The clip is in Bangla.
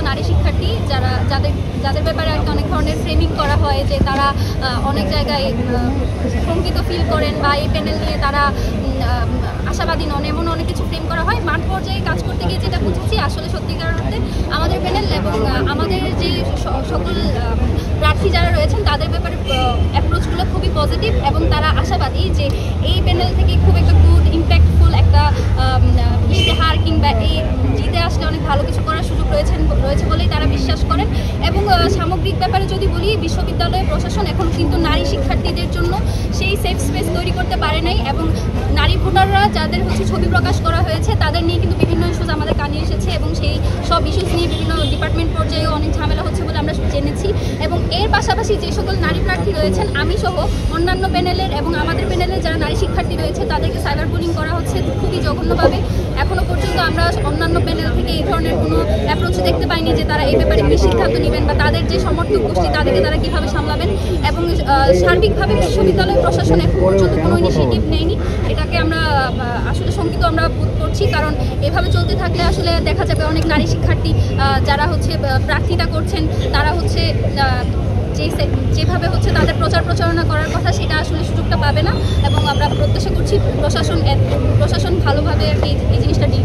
নারী শিক্ষার্থী যাদের ব্যাপারে আর কি অনেক ধরনের ফ্রেমিং করা হয়, যে তারা অনেক জায়গায় শঙ্কিত ফিল করেন বা এই প্যানেল নিয়ে তারা আশাবাদী নন, এমন অনেক কিছু ফ্রেম করা হয়। মাঠ পর্যায়ে কাজ করতে গিয়ে যেটা বুঝেছি, আসলে সত্যিকার অর্থে আমাদের প্যানেল এবং আমাদের যে সকল প্রার্থী যারা রয়েছেন তাদের ব্যাপারে অ্যাপ্রোচগুলো খুবই পজিটিভ, এবং তারা আশাবাদী যে এই প্যানেল থেকে খুব একটা গুড ইম্প্যাক্টফুল একটা ইশতেহার কিংবা এই জিতে আসলে অনেক ভালো কিছু করার সুযোগ রয়েছে বলেই তারা বিশ্বাস করেন। এবং সামগ্রিক ব্যাপারে যদি বলি, বিশ্ববিদ্যালয় প্রশাসন এখন কিন্তু নারী শিক্ষার্থীদের জন্য সেই সেফ স্পেস তৈরি করতে পারে নাই, এবং নারী ভোটাররা যাদের ছবি প্রকাশ করা হয়েছে তাদের নিয়ে কিন্তু বিভিন্ন ইস্যুজ আমাদের কানে এসেছে, এবং সেই সব ইস্যুজ নিয়ে বিভিন্ন ডিপার্টমেন্ট পর্যায়েও অনেক ঝামেলা হচ্ছে বলে আমরা জেনেছি। এবং এর পাশাপাশি যে সকল নারী প্রার্থী রয়েছেন, আমি সহ অন্যান্য প্যানেলের এবং আমাদের প্যানেলের যারা নারী শিক্ষার্থী রয়েছে তাদেরকে সাইবার বুলিং করা হচ্ছে খুবই জঘন্যভাবে। এখনও পর্যন্ত আমরা অন্যান্য প্যানেল থেকে এই ধরনের কোনো অ্যাপ্রোচ দেখতে পাইনি যে তারা এই ব্যাপারে কী সিদ্ধান্ত নেবেন বা তাদের যে সমর্থক গোষ্ঠী তাদেরকে তারা কীভাবে সামলাবেন। এবং সার্বিকভাবে বিশ্ববিদ্যালয় প্রশাসন এখন পর্যন্ত কোনো ইনিশিয়েটিভ নেয়নি। এটাকে আমরা আসলে শঙ্কিত আমরা বোধ করছি, কারণ এভাবে চলতে থাকলে আসলে দেখা যাবে অনেক নারী শিক্ষার্থী যারা প্রার্থিতা করছেন তারা যেভাবে তাদের প্রচারণা করার কথা সেটা আসলে সুযোগটা পাবে না। এবং আমরা প্রত্যাশা করছি প্রশাসন ভালোভাবে আর কি এই জিনিসটা ডিল